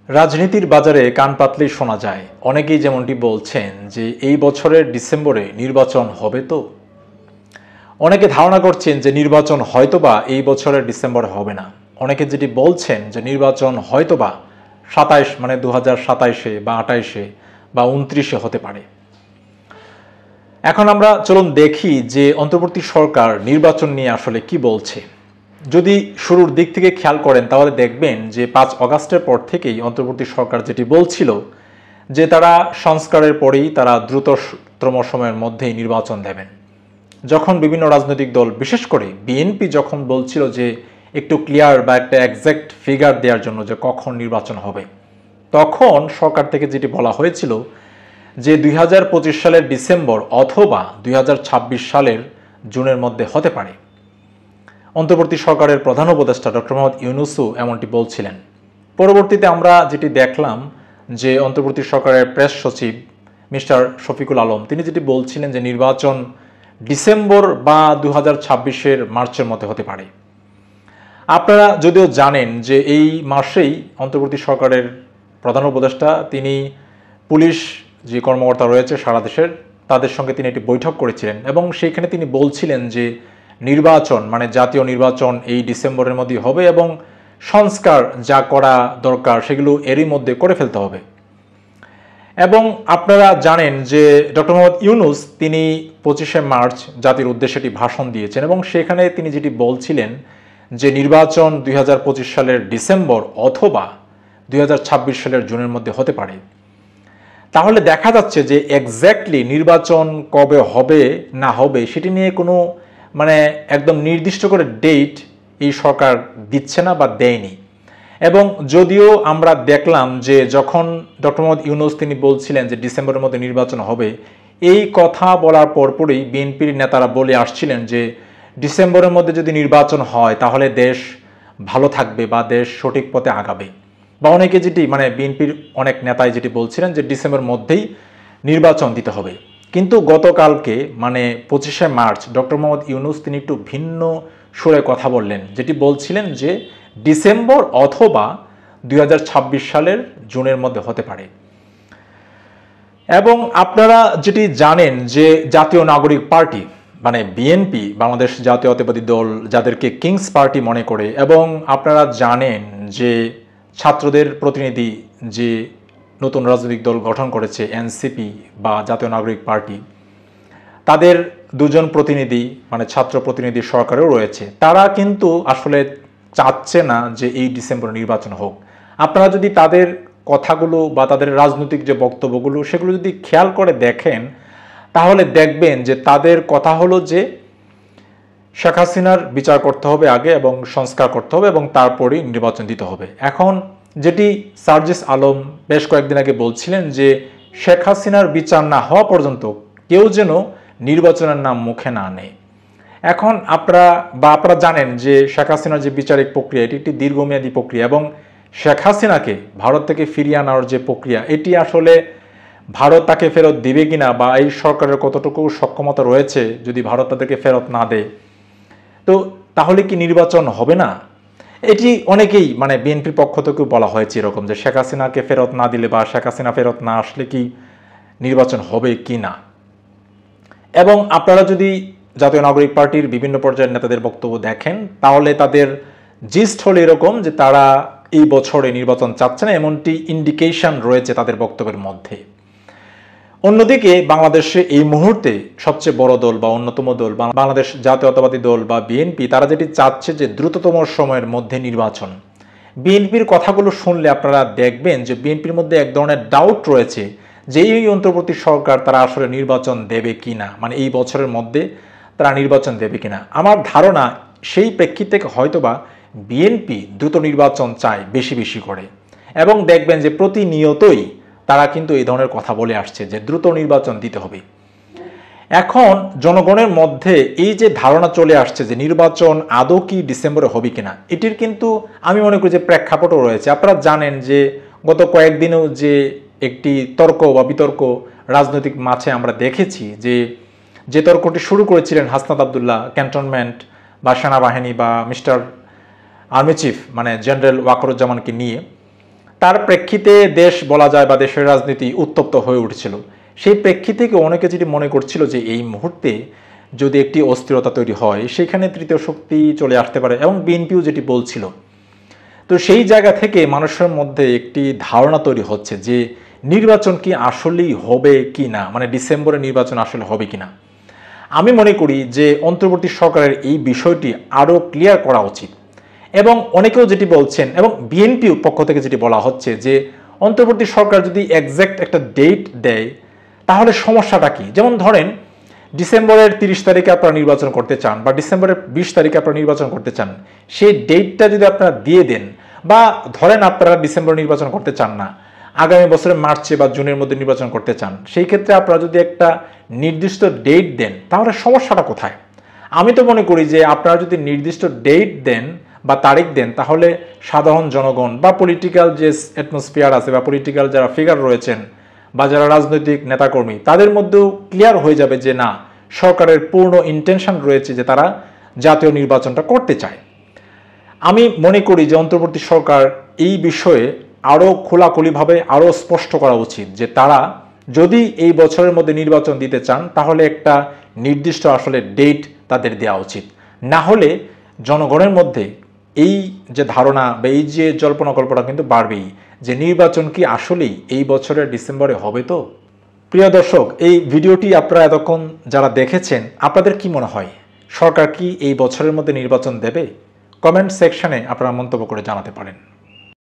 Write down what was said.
রাজনীতির বাজারে কান পাতলেই শোনা যায় অনেকেই যেমনটি বলছেন যে এই বছরের ডিসেম্বরে নির্বাচন হবে তো। অনেকে ধারণা করছেন যে নির্বাচন হয়তোবা এই বছরের ডিসেম্বরে হবে না। অনেকে যেটি বলছেন যে নির্বাচন হয়তোবা ২৭ মানে ২০২৭-এ বা ২৮-এ বা ২৯-এ হতে পারে। এখন আমরা চলুন দেখি যে অন্তর্বর্তী সরকার নির্বাচন নিয়ে আসলে কি বলছে। যদি শুরুর দিক থেকে খেয়াল করেন তাহলে দেখবেন যে ৫ অগাস্টের পর থেকেই অন্তর্বর্তী সরকার যেটি বলছিল যে তারা সংস্কারের পরেই তারা দ্রুততম সময়ের মধ্যেই নির্বাচন দেবেন। যখন বিভিন্ন রাজনৈতিক দল বিশেষ করে বিএনপি যখন বলছিল যে একটু ক্লিয়ার বা একটা এক্স্যাক্ট ফিগার দেওয়ার জন্য যে কখন নির্বাচন হবে, তখন সরকার থেকে যেটি বলা হয়েছিল যে ২০২৫ সালের ডিসেম্বর অথবা ২০২৬ সালের জুনের মধ্যে হতে পারে। অন্তর্বর্তী সরকারের প্রধান উপদেষ্টা ডক্টর মোহাম্মদ ইউনূসও এমনটি বলছিলেন। পরবর্তীতে আমরা যেটি দেখলাম যে অন্তর্বর্তী সরকারের প্রেস সচিব মিস্টার শফিকুল আলম তিনি যেটি বলছিলেন যে নির্বাচন ডিসেম্বর বা ২০২৬-এর মার্চের মধ্যে হতে পারে। আপনারা যদিও জানেন যে এই মাসেই অন্তর্বর্তী সরকারের প্রধান উপদেষ্টা তিনি পুলিশ যে কর্মকর্তা রয়েছে সারা দেশের তাদের সঙ্গে তিনি একটি বৈঠক করেছিলেন এবং সেইখানে তিনি বলছিলেন যে নির্বাচন মানে জাতীয় নির্বাচন এই ডিসেম্বরের মধ্যেই হবে এবং সংস্কার যা করা দরকার সেগুলো এরই মধ্যে করে ফেলতে হবে। এবং আপনারা জানেন যে ডক্টর মোহাম্মদ ইউনূস তিনি ২৫শে মার্চ জাতির উদ্দেশ্যে একটি ভাষণ দিয়েছেন এবং সেখানে তিনি যেটি বলছিলেন যে নির্বাচন ২০২৫ সালের ডিসেম্বর অথবা ২০২৬ সালের জুনের মধ্যে হতে পারে। তাহলে দেখা যাচ্ছে যে এক্স্যাক্টলি নির্বাচন কবে হবে না হবে সেটি নিয়ে কোনো মানে একদম নির্দিষ্ট করে ডেট এই সরকার দিচ্ছে না বা দেয়নি। এবং যদিও আমরা দেখলাম যে যখন ডক্টর মোহাম্মদ ইউনূস তিনি বলছিলেন যে ডিসেম্বরের মধ্যে নির্বাচন হবে, এই কথা বলার পরপরই বিএনপির নেতারা বলে আসছিলেন যে ডিসেম্বরের মধ্যে যদি নির্বাচন হয় তাহলে দেশ ভালো থাকবে বা দেশ সঠিক পথে আগাবে। বা অনেকে যেটি মানে বিএনপির অনেক নেতাই যেটি বলছিলেন যে ডিসেম্বরের মধ্যেই নির্বাচন দিতে হবে। কিন্তু গতকালকে মানে ২৫শে মার্চ ডক্টর মোহাম্মদ ইউনূস তিনি একটু ভিন্ন সুরে কথা বললেন, যেটি বলছিলেন যে ডিসেম্বর অথবা ২০২৬ সালের জুনের মধ্যে হতে পারে। এবং আপনারা যেটি জানেন যে জাতীয় নাগরিক পার্টি মানে বিএনপি বাংলাদেশ জাতীয়তাবাদী দল যাদেরকে কিংস পার্টি মনে করে, এবং আপনারা জানেন যে ছাত্রদের প্রতিনিধি যে নতুন রাজনৈতিক দল গঠন করেছে এনসিপি বা জাতীয় নাগরিক পার্টি, তাদের দুজন প্রতিনিধি মানে ছাত্র প্রতিনিধি সরকারেও রয়েছে। তারা কিন্তু আসলে চাচ্ছে না যে এই ডিসেম্বরে নির্বাচন হোক। আপনারা যদি তাদের কথাগুলো বা তাদের রাজনৈতিক যে বক্তব্যগুলো সেগুলো যদি খেয়াল করে দেখেন তাহলে দেখবেন যে তাদের কথা হলো যে শেখ হাসিনার বিচার করতে হবে আগে এবং সংস্কার করতে হবে এবং তারপরেই নির্বাচন দিতে হবে। এখন যেটি সার্জিস আলম বেশ কয়েকদিন আগে বলছিলেন যে শেখ হাসিনার বিচার না হওয়া পর্যন্ত কেউ যেন নির্বাচনের নাম মুখে না নেয়। এখন আপনারা জানেন যে শেখ হাসিনার যে বিচারিক প্রক্রিয়া এটি একটি দীর্ঘমেয়াদী প্রক্রিয়া এবং শেখ হাসিনাকে ভারত থেকে ফিরিয়ে আনার যে প্রক্রিয়া এটি আসলে ভারত তাকে ফেরত দিবে কিনা বা এই সরকারের কতটুকু সক্ষমতা রয়েছে যদি ভারত তাদেরকে ফেরত না দেয়, তো তাহলে কি নির্বাচন হবে না? এটি অনেকেই মানে বিএনপির পক্ষ থেকেও বলা হয়েছে এরকম যে শেখ হাসিনাকে ফেরত না দিলে বা শেখ হাসিনা ফেরত না আসলে কি নির্বাচন হবে কি না। এবং আপনারা যদি জাতীয় নাগরিক পার্টির বিভিন্ন পর্যায়ের নেতাদের বক্তব্য দেখেন তাহলে তাদের জিস্ট হলো এরকম যে তারা এই বছরে নির্বাচন চাচ্ছে না, এমনটি ইন্ডিকেশন রয়েছে তাদের বক্তব্যের মধ্যে। অন্যদিকে বাংলাদেশে এই মুহূর্তে সবচেয়ে বড় দল বা অন্যতম দল বাংলাদেশ জাতীয়তাবাদী দল বা বিএনপি, তারা যেটি চাচ্ছে যে দ্রুততম সময়ের মধ্যে নির্বাচন। বিএনপির কথাগুলো শুনলে আপনারা দেখবেন যে বিএনপির মধ্যে এক ধরনের ডাউট রয়েছে যে এই অন্তর্বর্তী সরকার তারা আসলে নির্বাচন দেবে কিনা, মানে এই বছরের মধ্যে তারা নির্বাচন দেবে কিনা। আমার ধারণা সেই প্রেক্ষিত থেকে হয়তোবা বিএনপি দ্রুত নির্বাচন চায় বেশি বেশি করে, এবং দেখবেন যে প্রতিনিয়তই তারা কিন্তু এই ধরনের কথা বলে আসছে যে দ্রুত নির্বাচন দিতে হবে। এখন জনগণের মধ্যে এই যে ধারণা চলে আসছে যে নির্বাচন আদৌ কি ডিসেম্বরে হবে কিনা, এটির কিন্তু আমি মনে করি যে প্রেক্ষাপটও রয়েছে। আপনারা জানেন যে গত কয়েকদিনেও যে একটি তর্ক বা বিতর্ক রাজনৈতিক মাঠে আমরা দেখেছি যে তর্কটি শুরু করেছিলেন হাসনাত আবদুল্লাহ ক্যান্টনমেন্ট বা সেনাবাহিনী বা মিস্টার আর্মি চিফ মানে জেনারেল ওয়াকারুজ্জামানকে নিয়ে। তার প্রেক্ষিতে দেশ বলা যায় বা দেশের রাজনীতি উত্তপ্ত হয়ে উঠেছিল। সেই প্রেক্ষিতে অনেকে যেটি মনে করছিল যে এই মুহূর্তে যদি একটি অস্থিরতা তৈরি হয় সেখানে তৃতীয় শক্তি চলে আসতে পারে, এবং বিএনপিও যেটি বলছিল। তো সেই জায়গা থেকে মানুষের মধ্যে একটি ধারণা তৈরি হচ্ছে যে নির্বাচন কি আসলেই হবে কি না, মানে ডিসেম্বরে নির্বাচন আসলে হবে কি না। আমি মনে করি যে অন্তর্বর্তী সরকারের এই বিষয়টি আরও ক্লিয়ার করা উচিত। এবং অনেকেও যেটি বলছেন, এবং বিএনপির পক্ষ থেকে যেটি বলা হচ্ছে যে অন্তর্বর্তী সরকার যদি এক্স্যাক্ট একটা ডেট দেয় তাহলে সমস্যাটা কি। যেমন ধরেন ডিসেম্বরের 30 তারিখে আপনারা নির্বাচন করতে চান বা ডিসেম্বরের 20 তারিখে আপনারা নির্বাচন করতে চান, সেই ডেটটা যদি আপনারা দিয়ে দেন, বা ধরেন আপনারা ডিসেম্বর নির্বাচন করতে চান না, আগামী বছরের মার্চে বা জুনের মধ্যে নির্বাচন করতে চান, সেই ক্ষেত্রে আপনারা যদি একটা নির্দিষ্ট ডেট দেন তাহলে সমস্যাটা কোথায়। আমি তো মনে করি যে আপনারা যদি নির্দিষ্ট ডেট দেন বা তারিখ দেন তাহলে সাধারণ জনগণ বা পলিটিক্যাল যে অ্যাটমসফিয়ার আছে বা পলিটিক্যাল যারা ফিগার রয়েছেন বা যারা রাজনৈতিক নেতাকর্মী তাদের মধ্যেও ক্লিয়ার হয়ে যাবে যে না, সরকারের পূর্ণ ইন্টেনশন রয়েছে যে তারা জাতীয় নির্বাচনটা করতে চায়। আমি মনে করি যে অন্তর্বর্তী সরকার এই বিষয়ে আরও খোলাখুলিভাবে আরও স্পষ্ট করা উচিত যে তারা যদি এই বছরের মধ্যে নির্বাচন দিতে চান তাহলে একটা নির্দিষ্ট আসলে ডেট তাদের দেওয়া উচিত। না হলে জনগণের মধ্যে এই যে ধারণা বা এই যে জল্পনা কল্পনা কিন্তু বাড়বেই যে নির্বাচন কি আসলেই এই বছরের ডিসেম্বরে হবে। তো প্রিয় দর্শক, এই ভিডিওটি আপনারা এতক্ষণ যারা দেখেছেন আপনাদের কি মনে হয়, সরকার কি এই বছরের মধ্যে নির্বাচন দেবে? কমেন্ট সেকশনে আপনারা মন্তব্য করে জানাতে পারেন।